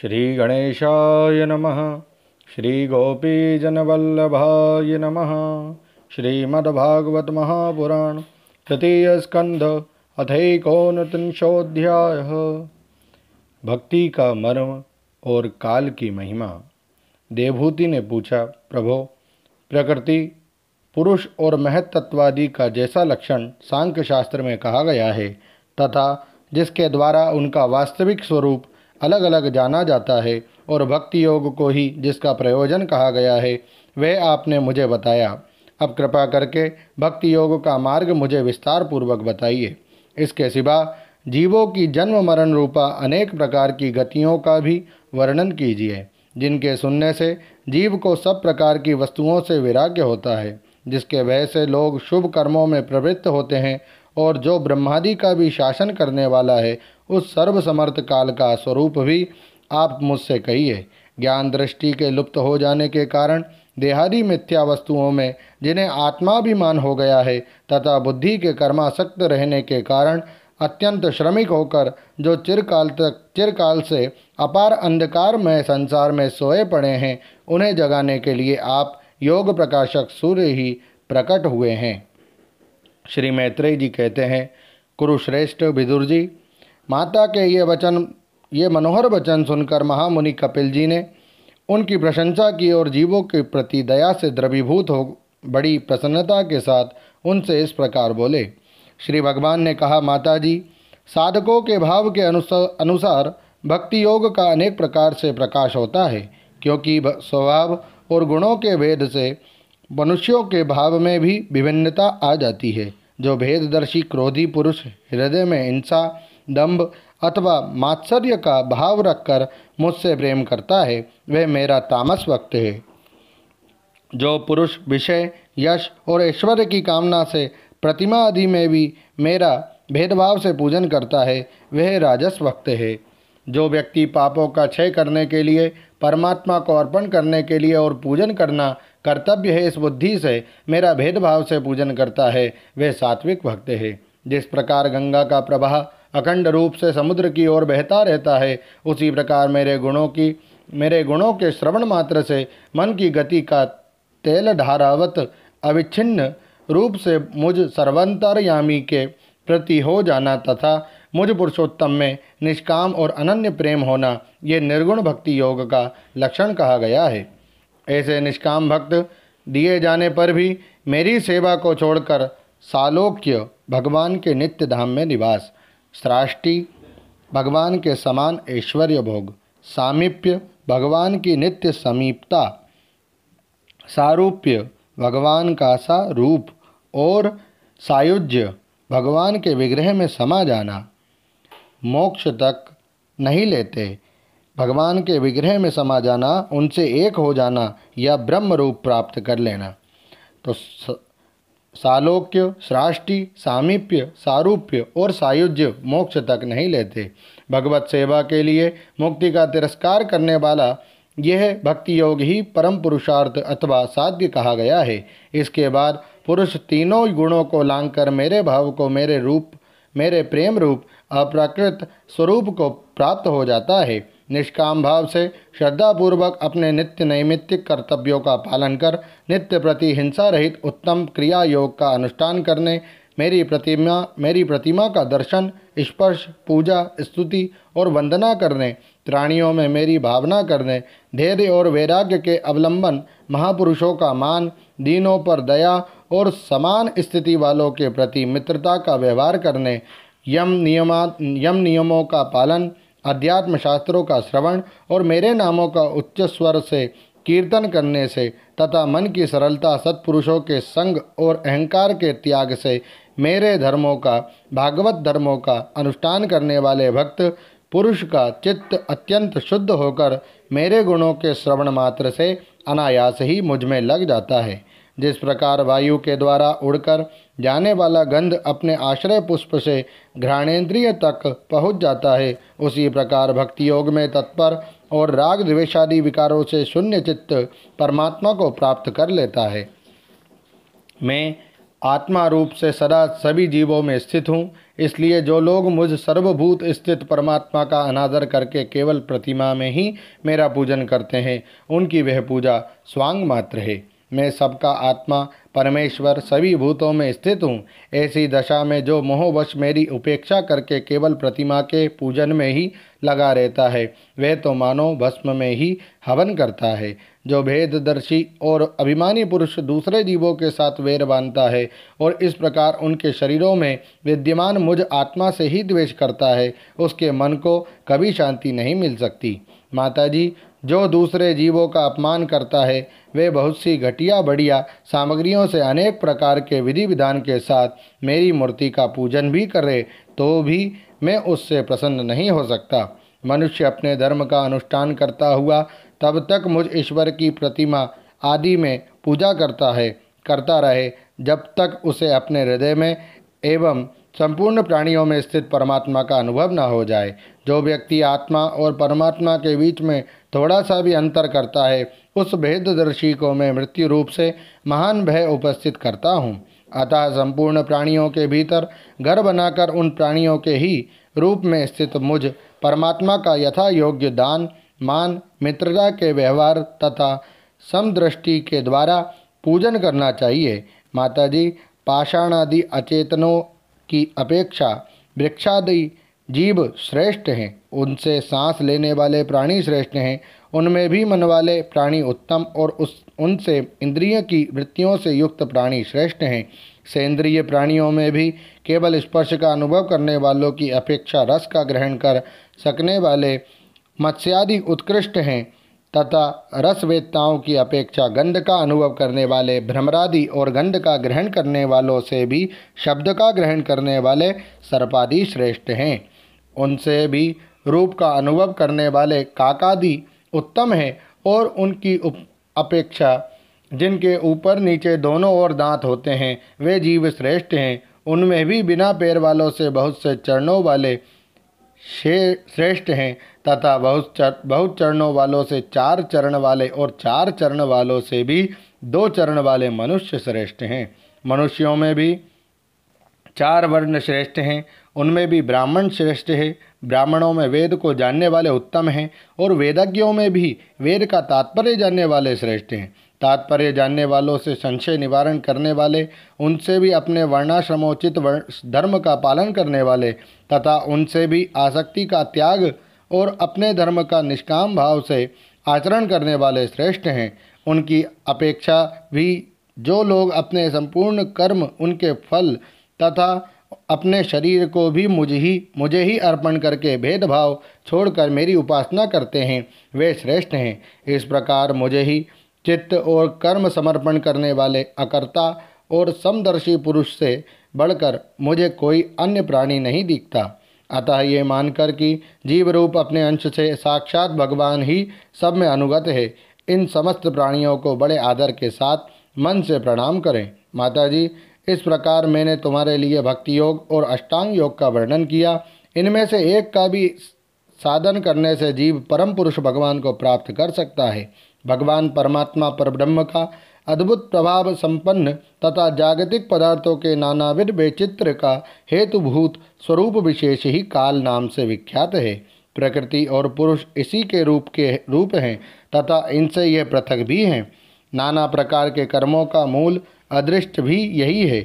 श्री गणेशाय नमः। श्री गोपीजनवल्लभाय नमः। श्रीमद्भागवत महापुराण तृतीय स्कंध अथैकोनत्रिंशोऽध्यायः। भक्ति का मर्म और काल की महिमा। देवहूति ने पूछा, प्रभो, प्रकृति, पुरुष और महत्तत्वादि का जैसा लक्षण सांख्य शास्त्र में कहा गया है तथा जिसके द्वारा उनका वास्तविक स्वरूप अलग अलग जाना जाता है और भक्ति योग को ही जिसका प्रयोजन कहा गया है वह आपने मुझे बताया। अब कृपा करके भक्ति योग का मार्ग मुझे विस्तार पूर्वक बताइए। इसके सिवा जीवों की जन्म मरण रूपा अनेक प्रकार की गतियों का भी वर्णन कीजिए, जिनके सुनने से जीव को सब प्रकार की वस्तुओं से वैराग्य होता है, जिसके भय से लोग शुभ कर्मों में प्रवृत्त होते हैं और जो ब्रह्मादि का भी शासन करने वाला है उस सर्वसमर्थ काल का स्वरूप भी आप मुझसे कहिए। ज्ञान दृष्टि के लुप्त हो जाने के कारण देहादि मिथ्या वस्तुओं में जिन्हें आत्माभिमान हो गया है तथा बुद्धि के कर्मासक्त रहने के कारण अत्यंत श्रमिक होकर जो चिरकाल से अपार अंधकार में संसार में सोए पड़े हैं, उन्हें जगाने के लिए आप योग प्रकाशक सूर्य ही प्रकट हुए हैं। श्री मैत्रेय जी कहते हैं, कुरुश्रेष्ठ विदुर जी, माता के ये मनोहर वचन सुनकर महामुनि कपिल जी ने उनकी प्रशंसा की और जीवों के प्रति दया से द्रवीभूत हो बड़ी प्रसन्नता के साथ उनसे इस प्रकार बोले। श्री भगवान ने कहा, माता जी, साधकों के भाव के अनुसार भक्ति योग का अनेक प्रकार से प्रकाश होता है, क्योंकि स्वभाव और गुणों के भेद से मनुष्यों के भाव में भी विभिन्नता आ जाती है। जो भेददर्शी क्रोधी पुरुष हृदय में हिंसा, दंभ अथवा मात्सर्य का भाव रखकर मुझसे प्रेम करता है, वह मेरा तामस भक्त है। जो पुरुष विषय, यश और ऐश्वर्य की कामना से प्रतिमा आदि में भी मेरा भेदभाव से पूजन करता है, वह राजस भक्त है। जो व्यक्ति पापों का क्षय करने के लिए परमात्मा को अर्पण करने के लिए और पूजन करना कर्तव्य है, इस बुद्धि से मेरा भेदभाव से पूजन करता है, वह सात्विक भक्त है। जिस प्रकार गंगा का प्रवाह अखंड रूप से समुद्र की ओर बहता रहता है, उसी प्रकार मेरे गुणों के श्रवण मात्र से मन की गति का तेल धारावत अविच्छिन्न रूप से मुझ सर्वांतरयामी के प्रति हो जाना तथा मुझ पुरुषोत्तम में निष्काम और अनन्य प्रेम होना, ये निर्गुण भक्ति योग का लक्षण कहा गया है। ऐसे निष्काम भक्त दिए जाने पर भी मेरी सेवा को छोड़कर सालोक्य भगवान के नित्य धाम में निवास, सृष्टि भगवान के समान ऐश्वर्य भोग, सामीप्य भगवान की नित्य समीपता, सारूप्य भगवान का सा रूप और सायुज्य भगवान के विग्रह में समा जाना, मोक्ष तक नहीं लेते भगवान के विग्रह में समा जाना, उनसे एक हो जाना या ब्रह्म रूप प्राप्त कर लेना। तो सालोक्य, सृष्टि, सामीप्य, सारूप्य और सायुज्य मोक्ष तक नहीं लेते। भगवत सेवा के लिए मुक्ति का तिरस्कार करने वाला यह भक्ति योग ही परम पुरुषार्थ अथवा साध्य कहा गया है। इसके बाद पुरुष तीनों गुणों को लांघकर मेरे भाव को, मेरे प्रेम रूप अप्राकृत स्वरूप को प्राप्त हो जाता है। निष्काम भाव से श्रद्धापूर्वक अपने नित्य नैमित्तिक कर्तव्यों का पालन कर नित्य प्रति हिंसा रहित उत्तम क्रिया योग का अनुष्ठान करने, मेरी प्रतिमा का दर्शन, स्पर्श, पूजा, स्तुति और वंदना करने, प्राणियों में मेरी भावना करने, धैर्य और वैराग्य के अवलंबन, महापुरुषों का मान, दीनों पर दया और समान स्थिति वालों के प्रति मित्रता का व्यवहार करने, यम नियमों का पालन, अध्यात्म शास्त्रों का श्रवण और मेरे नामों का उच्च स्वर से कीर्तन करने से तथा मन की सरलता, सत्पुरुषों के संग और अहंकार के त्याग से मेरे धर्मों का, भागवत धर्मों का अनुष्ठान करने वाले भक्त पुरुष का चित्त अत्यंत शुद्ध होकर मेरे गुणों के श्रवण मात्र से अनायास ही मुझ में लग जाता है। जिस प्रकार वायु के द्वारा उड़कर जाने वाला गंध अपने आश्रय पुष्प से घ्राणेन्द्रिय तक पहुँच जाता है, उसी प्रकार भक्ति योग में तत्पर और राग द्वेषादि विकारों से शून्य चित्त परमात्मा को प्राप्त कर लेता है। मैं आत्मा रूप से सदा सभी जीवों में स्थित हूँ, इसलिए जो लोग मुझ सर्वभूत स्थित परमात्मा का अनादर करके केवल प्रतिमा में ही मेरा पूजन करते हैं, उनकी वह पूजा स्वांग मात्र है। मैं सबका आत्मा परमेश्वर सभी भूतों में स्थित हूँ। ऐसी दशा में जो मोहवश मेरी उपेक्षा करके केवल प्रतिमा के पूजन में ही लगा रहता है, वह तो मानो भस्म में ही हवन करता है। जो भेददर्शी और अभिमानी पुरुष दूसरे जीवों के साथ वैर बांधता है और इस प्रकार उनके शरीरों में विद्यमान मुझ आत्मा से ही द्वेष करता है, उसके मन को कभी शांति नहीं मिल सकती। माताजी, जो दूसरे जीवों का अपमान करता है, वे बहुत सी घटिया बढ़िया सामग्रियों से अनेक प्रकार के विधि विधान के साथ मेरी मूर्ति का पूजन भी करे तो भी मैं उससे प्रसन्न नहीं हो सकता। मनुष्य अपने धर्म का अनुष्ठान करता हुआ तब तक मुझ ईश्वर की प्रतिमा आदि में पूजा करता रहे जब तक उसे अपने हृदय में एवं संपूर्ण प्राणियों में स्थित परमात्मा का अनुभव न हो जाए। जो व्यक्ति आत्मा और परमात्मा के बीच में थोड़ा सा भी अंतर करता है, उस भेददर्शी को मैं मृत्यु रूप से महान भय उपस्थित करता हूँ। अतः संपूर्ण प्राणियों के भीतर घर बनाकर उन प्राणियों के ही रूप में स्थित मुझ परमात्मा का यथा योग्य दान मान मित्रता के व्यवहार तथा समदृष्टि के द्वारा पूजन करना चाहिए। माताजी, पाषाणादि अचेतनों की अपेक्षा वृक्षादि जीव श्रेष्ठ हैं, उनसे सांस लेने वाले प्राणी श्रेष्ठ हैं, उनमें भी मन वाले प्राणी उत्तम और उनसे इंद्रिय की वृत्तियों से युक्त प्राणी श्रेष्ठ हैं। सेंद्रिय प्राणियों में भी केवल स्पर्श का अनुभव करने वालों की अपेक्षा रस का ग्रहण कर सकने वाले मत्स्यादि उत्कृष्ट हैं तथा रसवेत्ताओं की अपेक्षा गंध का अनुभव करने वाले भ्रमरादि और गंध का ग्रहण करने वालों से भी शब्द का ग्रहण करने वाले सर्पादि श्रेष्ठ हैं। उनसे भी रूप का अनुभव करने वाले काकादि उत्तम हैं और उनकी अपेक्षा जिनके ऊपर नीचे दोनों ओर दांत होते हैं, वे जीव श्रेष्ठ हैं। उनमें भी बिना पैर वालों से बहुत से चरणों वाले श्रेष्ठ हैं तथा बहुत चरणों वालों से 4 चरण वाले और 4 चरण वालों से भी 2 चरण वाले मनुष्य श्रेष्ठ हैं। मनुष्यों में भी 4 वर्ण श्रेष्ठ हैं, उनमें भी ब्राह्मण श्रेष्ठ है। ब्राह्मणों में वेद को जानने वाले उत्तम हैं और वेदज्ञों में भी वेद का तात्पर्य जानने वाले श्रेष्ठ हैं। तात्पर्य जानने वालों से संशय निवारण करने वाले, उनसे भी अपने वर्णाश्रमोचित धर्म का पालन करने वाले तथा उनसे भी आसक्ति का त्याग और अपने धर्म का निष्काम भाव से आचरण करने वाले श्रेष्ठ हैं। उनकी अपेक्षा भी जो लोग अपने संपूर्ण कर्म, उनके फल तथा अपने शरीर को भी मुझे ही अर्पण करके भेदभाव छोड़कर मेरी उपासना करते हैं, वे श्रेष्ठ हैं। इस प्रकार मुझे ही चित्त और कर्म समर्पण करने वाले अकर्ता और समदर्शी पुरुष से बढ़कर मुझे कोई अन्य प्राणी नहीं दिखता। अतः ये मानकर कि जीव रूप अपने अंश से साक्षात भगवान ही सब में अनुगत है, इन समस्त प्राणियों को बड़े आदर के साथ मन से प्रणाम करें। माताजी, इस प्रकार मैंने तुम्हारे लिए भक्ति योग और अष्टांग योग का वर्णन किया। इनमें से एक का भी साधन करने से जीव परम पुरुष भगवान को प्राप्त कर सकता है। भगवान परमात्मा परब्रह्म का अद्भुत प्रभाव संपन्न तथा जागतिक पदार्थों के नानाविध वैचित्र का हेतुभूत स्वरूप विशेष ही काल नाम से विख्यात है। प्रकृति और पुरुष इसी के रूप हैं तथा इनसे यह पृथक भी हैं। नाना प्रकार के कर्मों का मूल अदृष्ट भी यही है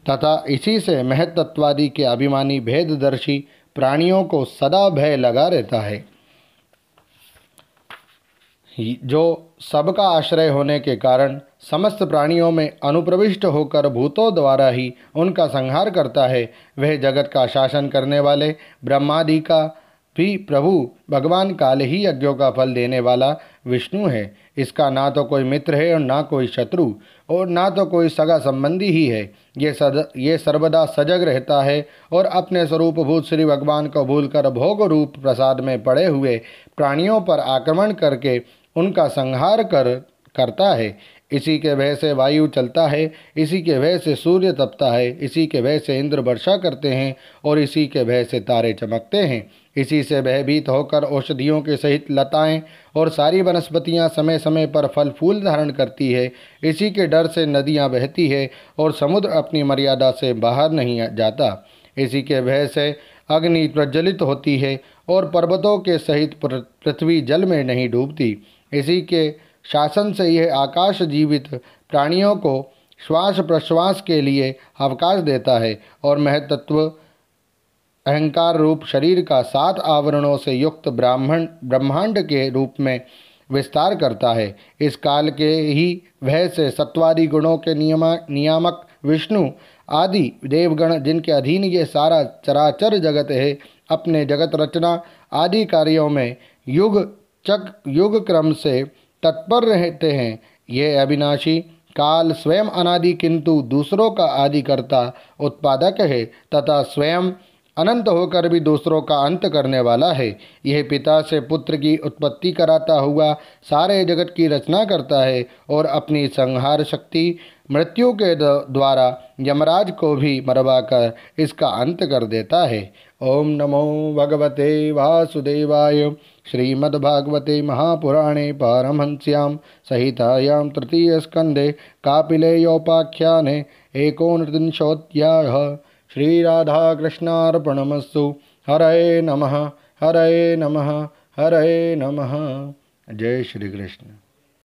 तथा इसी से महत्त्ववादी के अभिमानी भेददर्शी प्राणियों को सदा भय लगा रहता है। जो सबका आश्रय होने के कारण समस्त प्राणियों में अनुप्रविष्ट होकर भूतों द्वारा ही उनका संहार करता है, वह जगत का शासन करने वाले ब्रह्मादि का भी प्रभु भगवान काल ही यज्ञों का फल देने वाला विष्णु है। इसका ना तो कोई मित्र है और ना कोई शत्रु और ना तो कोई सगा संबंधी ही है। ये सर्वदा सजग रहता है और अपने स्वरूप भूत श्री भगवान को भूलकर भोग रूप प्रसाद में पड़े हुए प्राणियों पर आक्रमण करके उनका संहार करता है। इसी के भय से वायु चलता है, इसी के भय से सूर्य तपता है, इसी के भय से इंद्र वर्षा करते हैं और इसी के भय से तारे चमकते हैं। इसी से भयभीत होकर औषधियों के सहित लताएं और सारी वनस्पतियां समय समय पर फल फूल धारण करती है। इसी के डर से नदियां बहती है और समुद्र अपनी मर्यादा से बाहर नहीं जाता। इसी के भय से अग्नि प्रज्वलित होती है और पर्वतों के सहित पृथ्वी जल में नहीं डूबती। इसी के शासन से यह आकाश जीवित प्राणियों को श्वास प्रश्वास के लिए अवकाश देता है और महतत्व अहंकार रूप शरीर का 7 आवरणों से युक्त ब्रह्मांड के रूप में विस्तार करता है। इस काल के ही भय से सत्वादि गुणों के नियामक विष्णु आदि देवगण, जिनके अधीन ये सारा चराचर जगत है, अपने जगत रचना आदि कार्यों में युग क्रम से तत्पर रहते हैं। ये अविनाशी काल स्वयं अनादि किंतु दूसरों का आदि करता उत्पादक है तथा स्वयं अनंत होकर भी दूसरों का अंत करने वाला है। यह पिता से पुत्र की उत्पत्ति कराता हुआ सारे जगत की रचना करता है और अपनी संहार शक्ति मृत्यु के द्वारा यमराज को भी मरवाकर इसका अंत कर देता है। ओम नमो भगवते वासुदेवाय। श्रीमद्भागवते महापुराणे पारमहंस्यां संहितायां तृतीय स्कंदे कापिलेयोपाख्याने एकोनत्रिंशोऽध्यायः। श्रीराधाकृष्णार्पणमस्तु। हरये नमः, हरये नमः, हरये नमः। जय श्री कृष्ण।